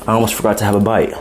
I almost forgot to have a bite.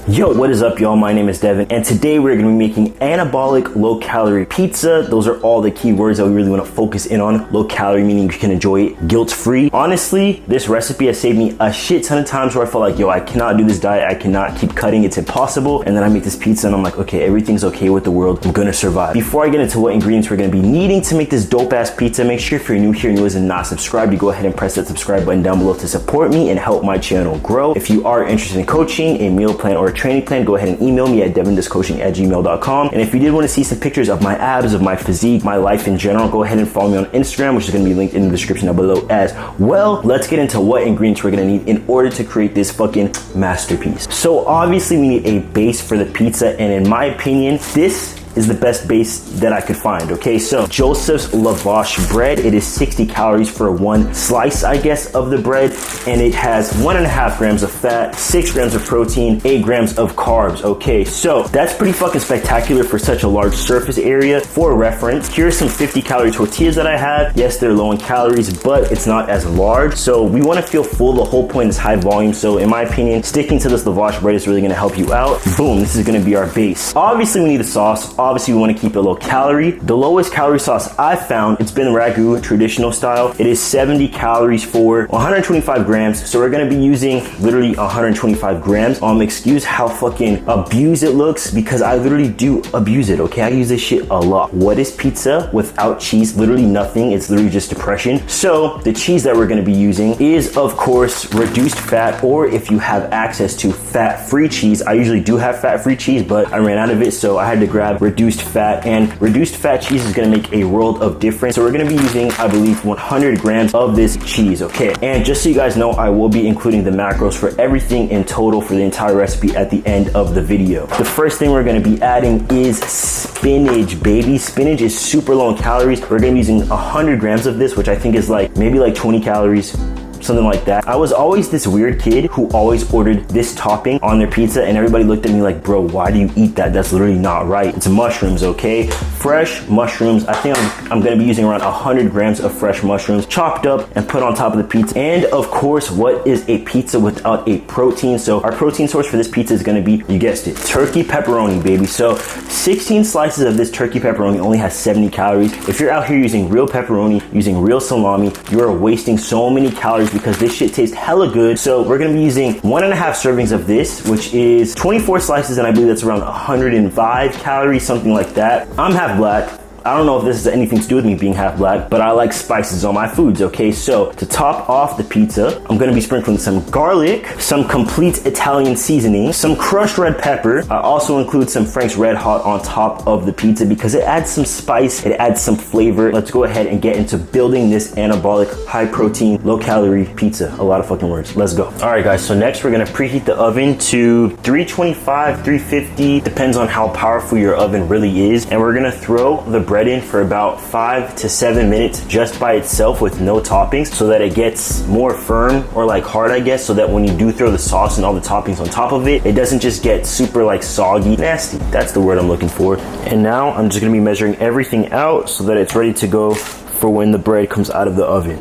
Yo, what is up, y'all? My name is Devin, and today we're gonna be making anabolic low-calorie pizza. Those are all the key words that we really wanna focus in on. Low-calorie meaning you can enjoy it guilt-free. Honestly, this recipe has saved me a shit ton of times where I felt like, yo, I cannot do this diet, I cannot keep cutting, it's impossible. And then I make this pizza and I'm like, okay, everything's okay with the world, I'm gonna survive. Before I get into what ingredients we're gonna be needing to make this dope-ass pizza, make sure if you're new here and you isn't not subscribed, you go ahead and press that subscribe button down below to support me and help my channel grow. If you are interested in coaching, a meal plan, or a training plan, go ahead and email me at devinduscoaching@gmail.com. And if you did want to see some pictures of my abs, of my physique, my life in general, go ahead and follow me on Instagram, which is going to be linked in the description down below as well. Let's get into what ingredients we're going to need in order to create this fucking masterpiece. So obviously we need a base for the pizza, and in my opinion, this is the best base that I could find. Okay, so Joseph's lavash bread. It is 60 calories for one slice, I guess, of the bread, and it has 1.5 grams of fat, 6 grams of protein, 8 grams of carbs. Okay, so that's pretty fucking spectacular for such a large surface area. For reference, here's some 50-calorie tortillas that I have. Yes, they're low in calories, but it's not as large. So we want to feel full. The whole point is high volume. So in my opinion, sticking to this lavash bread is really going to help you out. Boom, this is going to be our base. Obviously, we need a sauce. Obviously, we want to keep it low calorie. The lowest calorie sauce I've found, it's been ragu traditional style. It is 70 calories for 125 grams. So we're going to be using literally 125 grams. Excuse how fucking abused it looks, because I literally do abuse it, okay? I use this shit a lot. What is pizza without cheese? Literally nothing. It's literally just depression. So the cheese that we're going to be using is, of course, reduced fat, or if you have access to fat-free cheese. I usually do have fat-free cheese, but I ran out of it, so I had to grab reduced fat, and reduced fat cheese is going to make a world of difference. So we're going to be using, I believe, 100 grams of this cheese, okay? And just so you guys know, I will be including the macros for everything in total for the entire recipe at the end of the video. The first thing we're going to be adding is spinach, baby. Spinach is super low in calories. We're going to be using 100 grams of this, which I think is like maybe like 20 calories, something like that. I was always this weird kid who always ordered this topping on their pizza, and everybody looked at me like, bro, why do you eat that? That's literally not right. It's mushrooms, okay? Fresh mushrooms. I think I'm gonna be using around 100 grams of fresh mushrooms chopped up and put on top of the pizza. And of course, what is a pizza without a protein? So our protein source for this pizza is gonna be, you guessed it, turkey pepperoni, baby. So 16 slices of this turkey pepperoni only has 70 calories. If you're out here using real pepperoni, using real salami, you are wasting so many calories because this shit tastes hella good. So we're gonna be using 1.5 servings of this, which is 24 slices, and I believe that's around 105 calories, something like that. I'm half black. I don't know if this has anything to do with me being half black, but I like spices on my foods, okay? So to top off the pizza, I'm gonna be sprinkling some garlic, some complete Italian seasoning, some crushed red pepper. I also include some Frank's Red Hot on top of the pizza because it adds some spice, it adds some flavor. Let's go ahead and get into building this anabolic, high protein, low calorie pizza. A lot of fucking words. Let's go. All right, guys, so next we're gonna preheat the oven to 325, 350, depends on how powerful your oven really is. And we're gonna throw the bread in for about 5 to 7 minutes just by itself with no toppings, so that it gets more firm, or like hard, I guess, so that when you do throw the sauce and all the toppings on top of it, it doesn't just get super like soggy, nasty. That's the word I'm looking for. And now I'm just gonna be measuring everything out so that it's ready to go for when the bread comes out of the oven.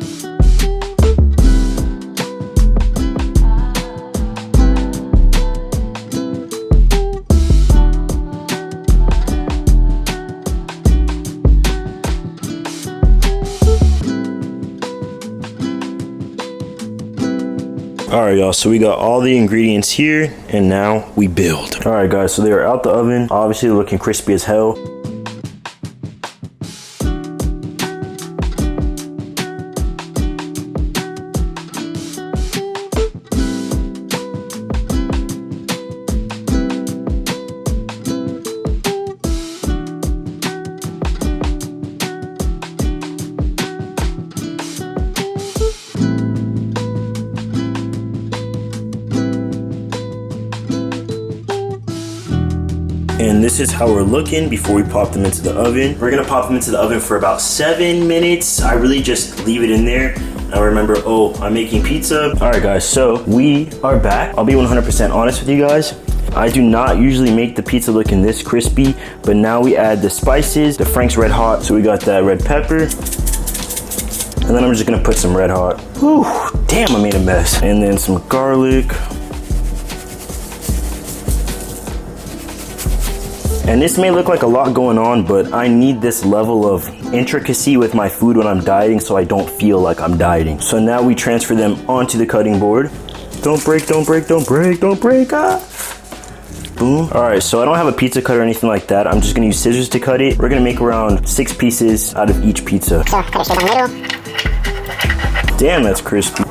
All right, y'all, so we got all the ingredients here, and now we build. All right, guys, so they are out the oven. Obviously, looking crispy as hell. And this is how we're looking before we pop them into the oven. We're gonna pop them into the oven for about 7 minutes. I really just leave it in there. I remember, oh, I'm making pizza. All right, guys, so we are back. I'll be 100% honest with you guys. I do not usually make the pizza looking this crispy, but now we add the spices, the Frank's Red Hot. So we got that red pepper. And then I'm just gonna put some Red Hot. Whew, damn, I made a mess. And then some garlic. And this may look like a lot going on, but I need this level of intricacy with my food when I'm dieting so I don't feel like I'm dieting. So now we transfer them onto the cutting board. Don't break, don't break, don't break, don't break. Ah. Boom. All right, so I don't have a pizza cutter or anything like that. I'm just gonna use scissors to cut it. We're gonna make around 6 pieces out of each pizza. So cut it straight down the middle. Damn, that's crispy.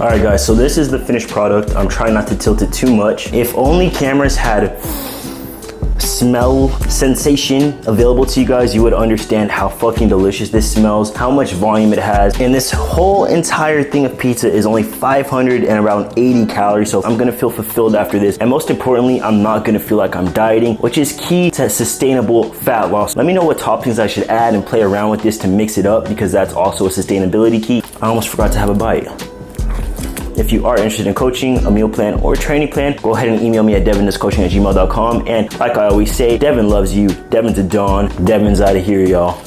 All right guys, so this is the finished product. I'm trying not to tilt it too much. If only cameras had smell sensation available to you guys, you would understand how fucking delicious this smells, how much volume it has. And this whole entire thing of pizza is only 500 and around 80 calories. So I'm gonna feel fulfilled after this. And most importantly, I'm not gonna feel like I'm dieting, which is key to sustainable fat loss. Let me know what toppings I should add and play around with this to mix it up, because that's also a sustainability key. I almost forgot to have a bite. If you are interested in coaching, a meal plan, or a training plan, go ahead and email me at devindoescoaching@gmail.com. And like I always say, Devin loves you. Devin's a Don. Devin's out of here, y'all.